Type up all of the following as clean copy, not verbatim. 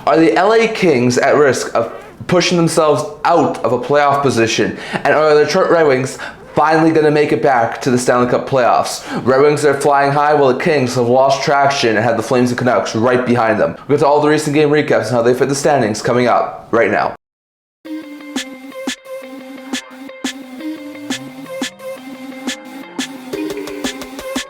Are the LA Kings at risk of pushing themselves out of a playoff position? And are the Detroit Red Wings finally going to make it back to the Stanley Cup playoffs? Red Wings are flying high while the Kings have lost traction and have the Flames and Canucks right behind them. We'll get to all the recent game recaps and how they fit the standings coming up right now.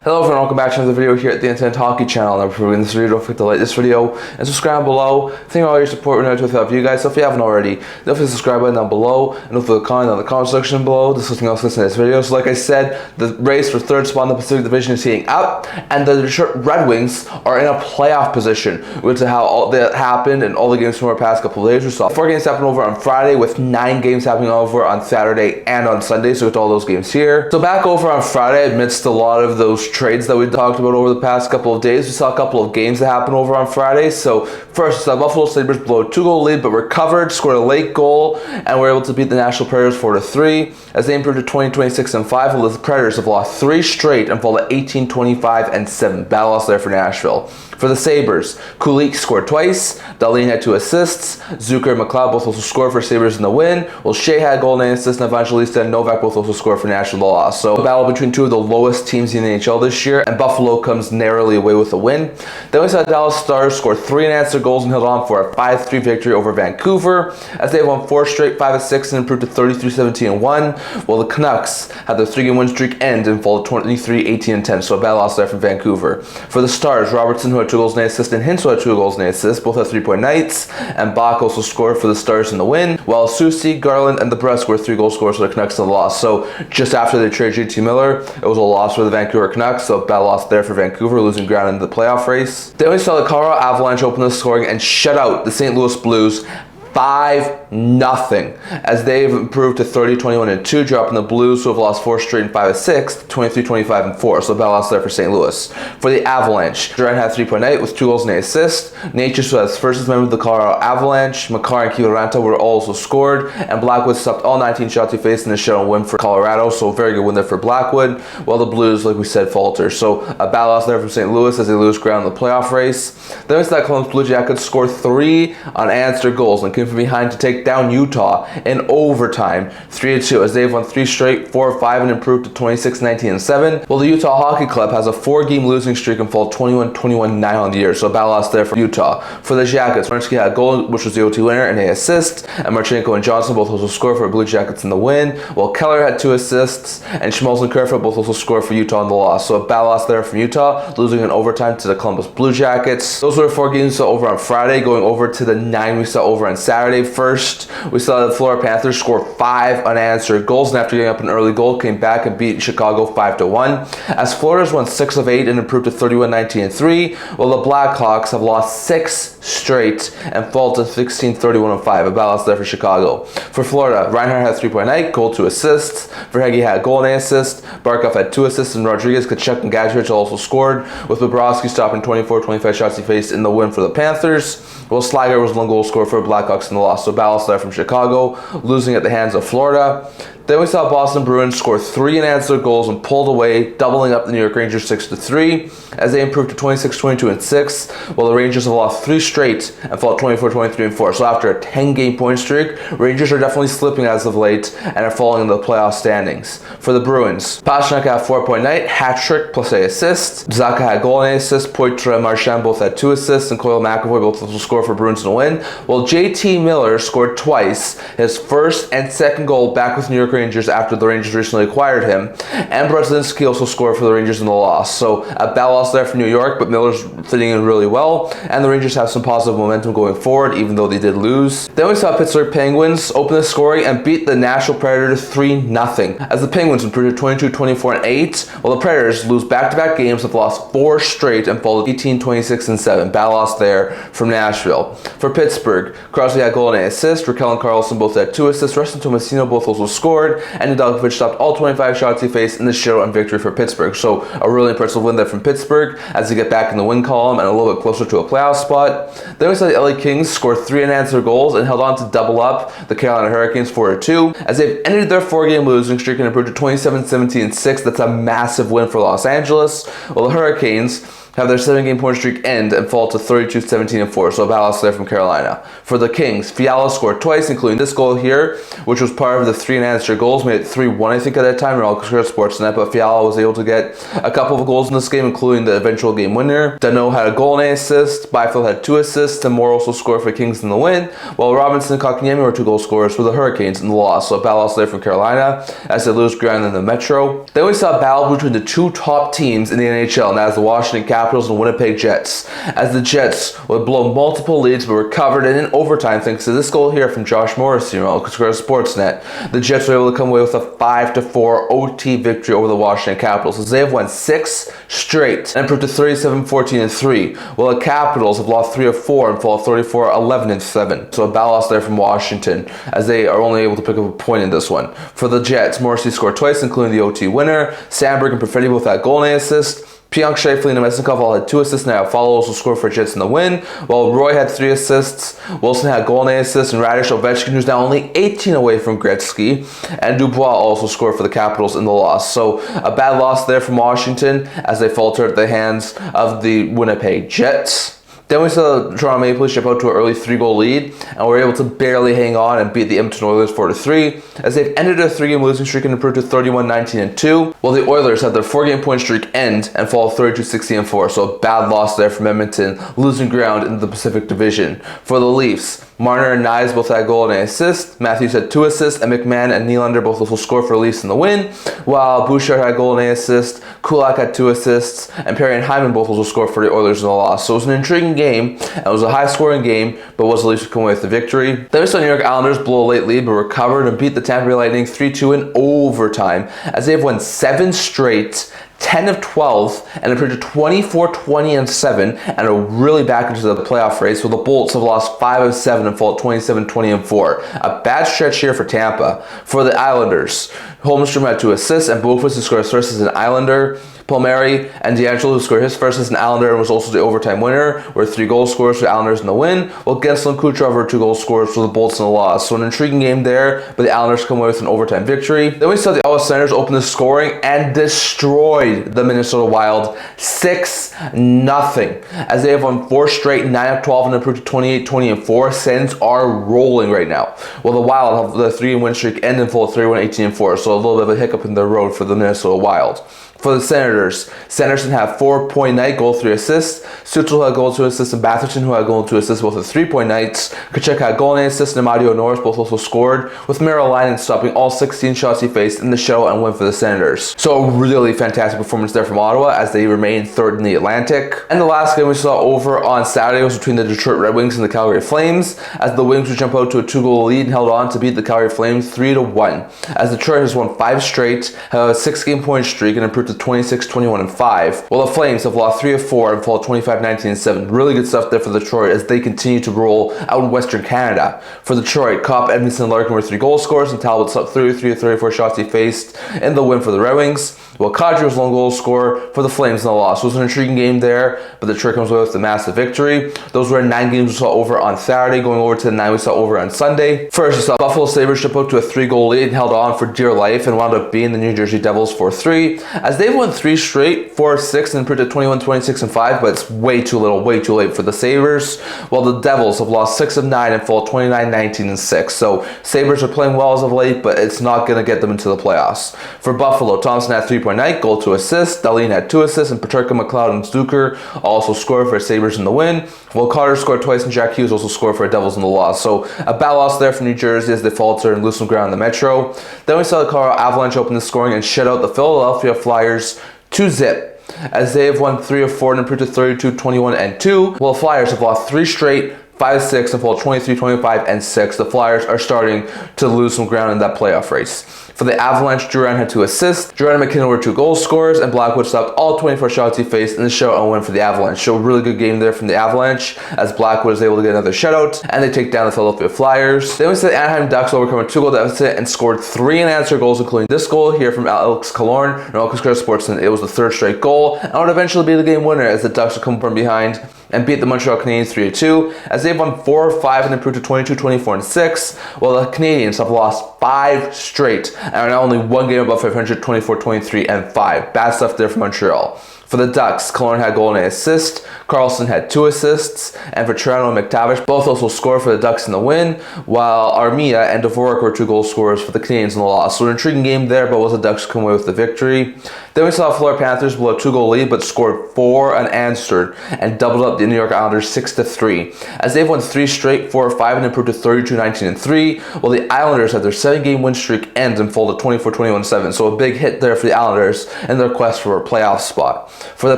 Hello everyone, welcome back to another video here at the Internet Hockey Channel. Now before we begin this video, don't forget to like this video and subscribe below. Thank you for all your support. We're not without you guys, so if you haven't already, don't forget to subscribe button down below and don't forget to comment on the comment section below. There's something else listening to this video. So like I said, the race for third spot in the Pacific Division is heating up, and the Detroit Red Wings are in a playoff position. We'll get to how all that happened and all the games from our past couple of days. We saw 4 games happen over on Friday with 9 games happening over on Saturday and on Sunday. So we'll get to all those games here. So back over on Friday, amidst a lot of those trades that we talked about over the past couple of days, we saw a couple of games that happened over on Friday. So first, we saw Buffalo Sabres blow a 2-goal lead, but recovered, scored a late goal, and were able to beat the Nashville Predators 4-3 as they improved to 20-26-5. While the Predators have lost 3 straight and fall to 18-25-7. Bad loss there for Nashville. For the Sabres, Kulich scored twice, Dahlin had 2 assists, Zucker and McLeod both also scored for Sabres in the win, while Shea had a goal and an assist, and Evangelista and Novak both also scored for Nashville in the loss. So a battle between 2 of the lowest teams in the NHL this year, and Buffalo comes narrowly away with a win. Then we saw Dallas Stars score 3 unanswered goals and held on for a 5-3 victory over Vancouver, as they won 4 straight, 5-6, and improved to 33-17-1, while the Canucks had their 3-game win streak end and fall to 23-18-10, so a bad loss there from Vancouver. For the Stars, Robertson, who had 2 goals and an assist, and Hintz, who had 2 goals and an assist, both had 3-point nights, and Bach also scored for the Stars in the win, while Susie, Garland, and the Brest were 3 goal scorers for the Canucks in the loss. So just after they traded JT Miller, it was a loss for the Vancouver Canucks, so a bad loss there for Vancouver, losing ground in the playoff race. Then we saw the Colorado Avalanche open the scoring and shut out the St. Louis Blues 5-0 as they've improved to 30-21-2, dropping the Blues, who have lost 4 straight and 5-6, 23-25-4. So a bad loss there for St. Louis. For the Avalanche, Durant had 3-point night with 2 goals and an assist. Natchez was first member of the Colorado Avalanche. Makar and Kiviranta were also scored, and Blackwood stopped all 19 shots he faced in the shutdown win for Colorado. So a very good win there for Blackwood, while the Blues, like we said, falter. So a bad loss there from St. Louis as they lose ground in the playoff race. Then we saw Columbus Blue Jackets score 3 unanswered goals and came from behind to take down Utah in overtime 3-2 as they've won 3 straight, 4-5, and improved to 26-19-7. Well, the Utah Hockey Club has a 4-game losing streak and fall 21-21-9 on the year, so a bad loss there for Utah. For the Jackets, Werenski had a goal, which was the OT winner, and an assist, and Marchenko and Johnson both also scored for Blue Jackets in the win, while Keller had 2 assists, and Schmaltz and Kerfoot both also scored for Utah in the loss. So a bad loss there from Utah, losing in overtime to the Columbus Blue Jackets. Those were the 4 games we saw over on Friday. Going over to the 9 we saw over on Saturday. First, we saw the Florida Panthers score 5 unanswered goals, and after getting up an early goal, came back and beat Chicago 5-1. As Florida's won 6 of 8 and improved to 31-19-3, while the Blackhawks have lost 6 straight and fall to 16-31-5. A bad loss there for Chicago. For Florida, Reinhart had 3-point night, goal, 2 assists. Verhage had a goal and an assist. Barkov had 2 assists, and Rodriguez, Kachuk, and Gadrich also scored, with Bobrovsky stopping 24-25 shots he faced in the win for the Panthers, while Slager was 1 goal scorer for Blackhawks in the loss. So balance there from Chicago, losing at the hands of Florida. Then we saw Boston Bruins score 3 unanswered goals and pulled away, doubling up the New York Rangers 6-3 as they improved to 26-22-6, while the Rangers have lost 3 straight and fall 24-23-4. So after a 10-game point streak, Rangers are definitely slipping as of late and are falling in the playoff standings. For the Bruins, Pastrnak had a 4-point night, hat-trick plus an assist. Zaka had a goal and an assist. Poitras and Marchand both had 2 assists, and Coyle McAvoy both also scored for Bruins in the win, while JT Miller scored twice, his first and second goal back with New York Rangers after the Rangers recently acquired him, and Brodzinski also scored for the Rangers in the loss. So a bad loss there for New York, but Miller's fitting in really well, and the Rangers have some positive momentum going forward, even though they did lose. Then we saw Pittsburgh Penguins open the scoring and beat the Nashville Predators 3-0, as the Penguins improved to 22-24-8, while the Predators lose back-to-back games, have lost 4 straight and fall to 18-26-7. Bad loss there from Nashville. For Pittsburgh, Crosby had a goal and an assist. Raquel and Carlson both had 2 assists. Rustin Tomasino both also scored, and Nedeljkovic stopped all 25 shots he faced in the shootout victory for Pittsburgh. So a really impressive win there from Pittsburgh as they get back in the win column and a little bit closer to a playoff spot. Then we saw the LA Kings score 3 unanswered goals and held on to double up the Carolina Hurricanes 4-2 as they've ended their 4-game losing streak and improved to 27-17-6. That's a massive win for Los Angeles. Well, the Hurricanes have their 7-game point streak end and fall to 32-17-4, so a bad loss there from Carolina. For the Kings, Fiala scored twice, including this goal here, which was part of the 3 unanswered goals, made it 3-1 I think at that time, all Sportsnet, but Fiala was able to get a couple of goals in this game, including the eventual game winner. Danault had a goal and an assist, Byfield had 2 assists, and Moore also scored for Kings in the win, while Robinson and Kotkaniemi were 2 goal scorers for the Hurricanes in the loss, so a bad loss there from Carolina, as they lose ground in the Metro. Then we saw a battle between the 2 top teams in the NHL, and that is the Washington Capitals and Winnipeg Jets, as the Jets would blow multiple leads but recovered, and in overtime, thanks to this goal here from Josh Morrissey, Sportsnet, the Jets were able to come away with a 5-4 OT victory over the Washington Capitals, as they have won 6 straight and improved to 37-14-3, while the Capitals have lost 3 of 4 and fall 34-11-7. So a bad loss there from Washington, as they are only able to pick up a point in this one. For the Jets, Morrissey scored twice, including the OT winner. Sandberg and Perfetti both had goal and assist. Pionk, Scheifele, and Nemesnikov all had 2 assists, and now Follow also scored for Jets in the win, while Roy had 3 assists, Wilson had goal and assist, and Radish Ovechkin, who's now only 18 away from Gretzky, and Dubois also scored for the Capitals in the loss. So a bad loss there from Washington, as they faltered at the hands of the Winnipeg Jets. Then we saw the Toronto Maple Leafs jump out to an early 3-goal lead, and were able to barely hang on and beat the Edmonton Oilers 4-3, as they've ended a 3-game losing streak and improved to 31-19-2, while the Oilers had their 4-game point streak end and fall 32-16-4, so a bad loss there from Edmonton, losing ground in the Pacific Division. For the Leafs, Marner and Nyes both had a goal and an assist, Matthews had 2 assists, and McMahon and Nylander both also scored for the Leafs in the win, while Bouchard had a goal and an assist, Kulak had 2 assists, and Perry and Hyman both also scored for the Oilers in the loss. So it was an intriguing game, and it was a high-scoring game, but was the Leafs who come away with the victory. Then we saw New York Islanders blow a late lead, but recovered and beat the Tampa Bay Lightning 3-2 in overtime, as they've won 7 straight, 10 of 12, and improved to 24-20-7, and are really back into the playoff race, so the Bolts have lost 5 of 7 and fall 27-20-4. A bad stretch here for Tampa. For the Islanders, Holmstrom had 2 assists, and Boqvist who scored his first as an Islander. Palmieri and DeAngelo, who scored his first as an Islander and was also the overtime winner, were 3 goal scorers for the Islanders in the win, while Gensel and Kucherov were 2 goal scorers for the Bolts in the loss. So an intriguing game there, but the Islanders come away with an overtime victory. Then we saw the Ottawa Senators open the scoring and destroyed the Minnesota Wild 6-0, as they have won 4 straight, 9 of 12, and improved to 28-20-4. Sens are rolling right now, while the Wild have the 3-game win streak end in full 31-18-4, so a little bit of a hiccup in the road for the Minnesota Wild. For the Senators, Sanderson had 4-point night, goal, 3 assists. Stützle had goal, 2 assists, and Batherson, who had goal, 2 assists, both at 3-point nights. Kachuk had goal and assist, and Amadio Norris both also scored, with Merrill stopping all 16 shots he faced in the shutout and win for the Senators. So a really fantastic performance there from Ottawa, as they remain 3rd in the Atlantic. And the last game we saw over on Saturday was between the Detroit Red Wings and the Calgary Flames, as the Wings would jump out to a 2-goal lead and held on to beat the Calgary Flames 3-1. As Detroit has won 5 straight, have a 6-game point streak, and improved to 26-21-5, while the Flames have lost 3 of 4 and fall 25-19-7. Really good stuff there for Detroit as they continue to roll out in Western Canada. For Detroit, Kopp, Edmondson, and Larkin were 3 goal scorers, and Talbot stopped 33 of 34 shots he faced in the win for the Red Wings, while Kadri was lone goal scorer for the Flames in the loss. So it was an intriguing game there, but Detroit comes away with the massive victory. Those were 9 games we saw over on Saturday, going over to the 9 we saw over on Sunday. First, we saw Buffalo Sabres jump out to a 3-goal lead and held on for dear life, and wound up being the New Jersey Devils 4-3, as they've won 3 straight, 4-6, and improved to 21-26-5, but it's way too little, way too late for the Sabres, while the Devils have lost 6 of 9 and fall 29-19-6. So Sabres are playing well as of late, but it's not going to get them into the playoffs. For Buffalo, Thompson had 3-point night, goal, 2 assists, Dahlin had 2 assists, and Peterka, McLeod, and Stuker also scored for Sabres in the win, while Carter scored twice and Jack Hughes also scored for Devils in the loss. So a bad loss there for New Jersey as they falter and lose some ground in the Metro. Then we saw the Colorado Avalanche open the scoring and shut out the Philadelphia Flyers 2-0, as they have won 3 of 4 and improved to 32-21-2, while the Flyers have lost 3 straight, 5-6, and fall 23-25-6. The Flyers are starting to lose some ground in that playoff race. For the Avalanche, Duran had 2 assists, Duran and McKinnon were 2 goal scorers, and Blackwood stopped all 24 shots he faced in the shutout and win for the Avalanche. So a really good game there from the Avalanche, as Blackwood is able to get another shutout, and they take down the Philadelphia Flyers. Then we saw the Anaheim Ducks overcome a 2-goal deficit and scored 3 unanswered goals, including this goal here from Alex Killorn and Marcus Sportsman. It was the 3rd straight goal, and would eventually be the game winner, as the Ducks would come from behind and beat the Montreal Canadiens 3-2, as they've won 4 of 5 and improved to 22-24-6, while the Canadiens have lost 5 straight and are now only 1 game above 500, 24-23-5. Bad stuff there for Montreal. For the Ducks, Killorn had goal and an assist, Karlsson had 2 assists, and for Toronto and McTavish both also scored for the Ducks in the win, while Armia and Dvorak were 2 goal scorers for the Canadiens in the loss. So an intriguing game there, but was the Ducks come away with the victory. Then we saw Florida Panthers blow a 2-goal lead, but scored 4 unanswered and doubled up the New York Islanders 6-3, as they've won 3 straight, 4-5, and improved to 32-19-3, while the Islanders had their 7-game win streak end and fall to 24-21-7. So a big hit there for the Islanders in their quest for a playoff spot. For the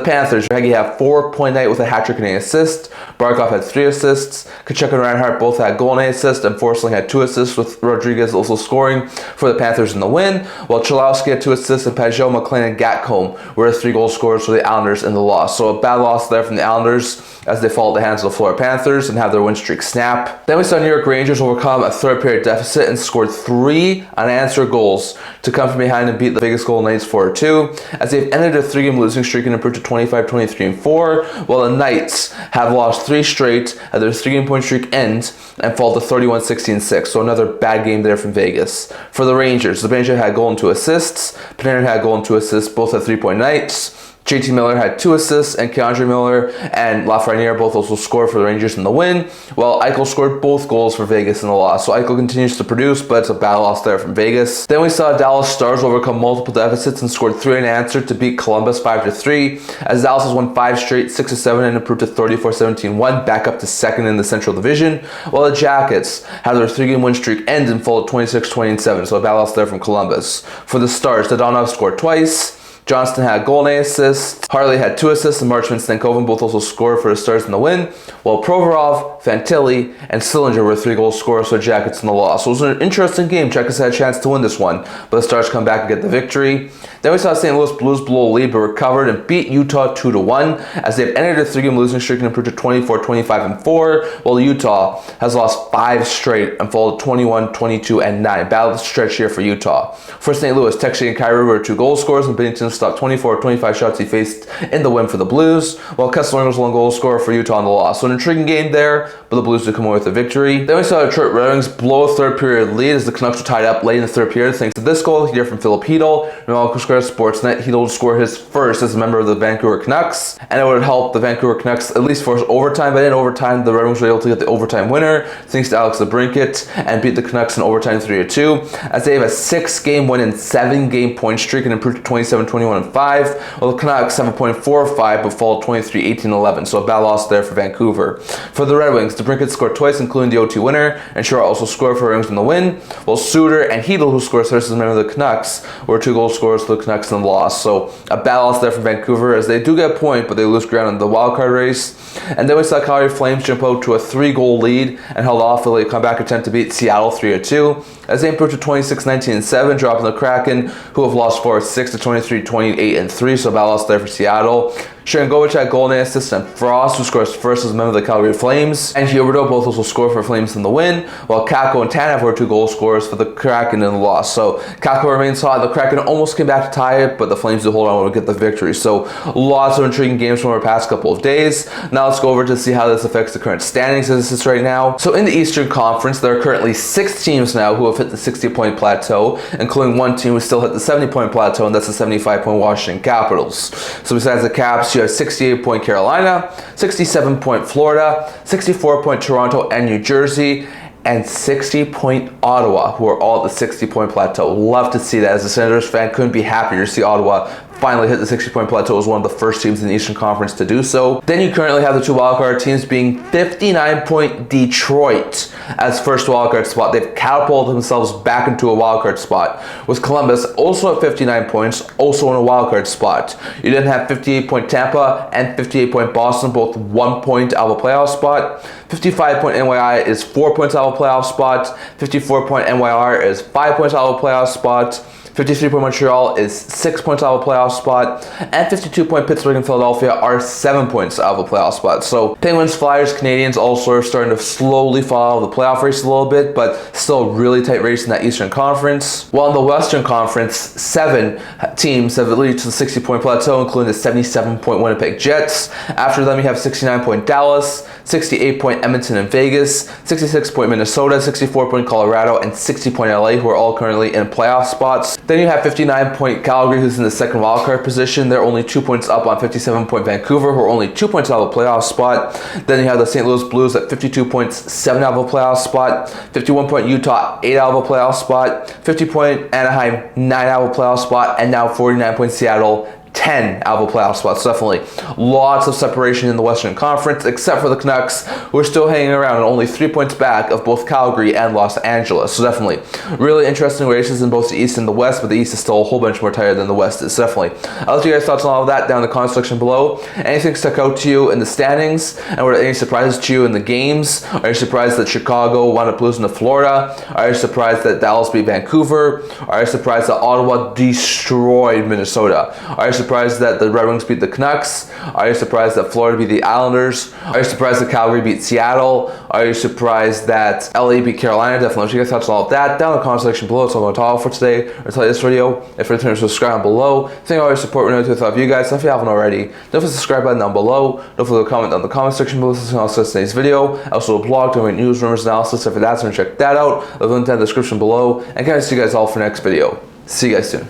Panthers, Hagee had 4-point night with a hat trick and an assist. Barkov had 3 assists. Kachuk and Reinhart both had goal and an assist, and Forsling had 2 assists, with Rodriguez also scoring for the Panthers in the win, while Cholowski had 2 assists, and Pajot, McLean, and Gatcombe were 3 goal scorers for the Islanders in the loss. So a bad loss there from the Islanders as they fall at the hands of the Florida Panthers and have their win streak snap. Then we saw New York Rangers overcome a third period deficit and scored 3 unanswered goals to come from behind and beat the Vegas Golden Knights 4-2, as they've ended a 3-game losing streak and improved to 25-23-4, while the Knights have lost 3 straight at their 3-game point streak ends and fall to 31-16-6. So another bad game there from Vegas. For the Rangers had goal and 2 assists. Panarin had goal and 2 assists, both at 3-point nights. JT Miller had 2 assists, and Keandre Miller and Lafreniere both also scored for the Rangers in the win, while Eichel scored both goals for Vegas in the loss. So Eichel continues to produce, but it's a bad loss there from Vegas. Then we saw Dallas Stars overcome multiple deficits and scored 3 unanswered to beat Columbus 5-3, as Dallas has won 5 straight, 6-7, and improved to 34-17-1, back up to 2nd in the Central Division, while the Jackets have their 3-game win streak end and fall at 26-27, so a bad loss there from Columbus. For the Stars, Dadonov scored twice. Johnston had a goal and an assist. Harley had 2 assists, and Marchman and Stankoven both also scored for the Stars in the win, while Provorov, Fantilli, and Sillinger were 3 goal scorers for the Jackets in the loss. So it was an interesting game. Jackets had a chance to win this one, but the Stars come back and get the victory. Then we saw St. Louis Blues blow a lead, but recovered and beat Utah 2-1, as they've entered a 3-game losing streak and improved to 24-25-4, while Utah has lost 5 straight and fallen 21-22-9. Battle stretch here for Utah. For St. Louis, Texier and Kyrou were 2 goal scorers, and Binnington stopped 24-25 shots he faced in the win for the Blues, while Kessler was 1 goal scorer for Utah in the loss. So an intriguing game there, but the Blues did come away with the victory. Then we saw Detroit Red Wings blow a 3rd period lead as the Canucks were tied up late in the 3rd period thanks to this goal here from Philip Hedl. Sportsnet, Hedl would score his first as a member of the Vancouver Canucks, and it would help the Vancouver Canucks at least force overtime, but in overtime the Red Wings were able to get the overtime winner thanks to Alex DeBrincat and beat the Canucks in overtime 3-2, as they have a 6-game win and 7-game point streak and improved to 27-21-5, while the Canucks have a .45 but fall 23-18-11, so a bad loss there for Vancouver. For the Red Wings, DeBrincat scored twice, including the OT winner, and Shore also scored for the Red Wings in the win, while Suter and Hedl, who scored first as a member of the Canucks, were 2 goal scorers for the Canucks in the loss. So a bad loss there for Vancouver, as they do get a point, but they lose ground in the wildcard race. And then we saw Calgary Flames jump out to a 3-goal lead and held off a comeback attempt to beat Seattle 3-2, as they improved to 26-19-7, dropping the Kraken, who have lost 4-6 to 23-28-3, so a bad loss there for Seattle. Sharangovich had goal and an assist, and Frost, who scores first as a member of the Calgary Flames, and Huberdeau both also scored for Flames in the win, while Kakko and Tanev were 2 goal scorers for the Kraken in the loss. So Kakko remains hot. The Kraken almost came back to tie it, but the Flames did hold on to get the victory. So lots of intriguing games from our past couple of days. Now let's go over to see how this affects the current standings as it is right now. So in the Eastern Conference, there are currently 6 teams now who have hit the 60-point plateau, including 1 team who still hit the 70-point plateau, and that's the 75-point Washington Capitals. So besides the Caps, you have 68-point Carolina, 67-point Florida, 64-point Toronto and New Jersey, and 60-point Ottawa, who are all at the 60-point plateau. Love to see that. As a Senators fan, couldn't be happier to see Ottawa finally hit the 60-point plateau as one of the first teams in the Eastern Conference to do so. Then you currently have the 2 wildcard teams being 59-point Detroit as first wildcard spot. They've catapulted themselves back into a wildcard spot, with Columbus also at 59 points, also in a wildcard spot. You then have 58-point Tampa and 58-point Boston, both 1 point out of a playoff spot. 55-point NYI is 4 points out of a playoff spot. 54-point NYR is 5 points out of a playoff spot. 53-point Montreal is 6 points out of a playoff spot, and 52-point Pittsburgh and Philadelphia are 7 points out of a playoff spot. So Penguins, Flyers, Canadians all sort of starting to slowly fall out of the playoff race a little bit, but still a really tight race in that Eastern Conference. While in the Western Conference, 7 teams have reached the 60-point plateau, including the 77-point Winnipeg Jets. After them, you have 69-point Dallas, 68-point Edmonton and Vegas, 66-point Minnesota, 64-point Colorado, and 60-point LA, who are all currently in playoff spots. Then you have 59-point Calgary, who's in the second wildcard position. They're only 2 points up on 57-point Vancouver, who are only 2 points out of a playoff spot. Then you have the St. Louis Blues at 52 points, 7 out of a playoff spot. 51-point Utah, 8 out of a playoff spot. 50-point Anaheim, 9 out of a playoff spot. And now 49-point Seattle, 10 out of a playoff spot. So definitely lots of separation in the Western Conference, except for the Canucks, who are still hanging around and only 3 points back of both Calgary and Los Angeles. So definitely really interesting races in both the East and the West, but the East is still a whole bunch more tighter than the West is. So definitely, I'll let you guys thoughts on all of that down in the comment section below. Anything stuck out to you in the standings, and were there any surprises to you in the games? Are you surprised that Chicago wound up losing to Florida? Are you surprised that Dallas beat Vancouver? Are you surprised that Ottawa destroyed Minnesota? Are you surprised that the Red Wings beat the Canucks? Are you surprised that Florida beat the Islanders? Are you surprised that Calgary beat Seattle? Are you surprised that LA beat Carolina? Definitely let you guys thoughts on all of that down in the comment section below. That's all I'm going to talk for today. Or tell you this video. If you're returning to subscribe below, thank all your support. We're to thought of you guys. So if you haven't already, don't forget the subscribe button down below. Don't forget to comment down in the comment section below. This is today's video. Also a blog doing news, rumors, analysis. If you're that, so check that out. I'll link down in the description below. And guys, see you guys all for next video. See you guys soon.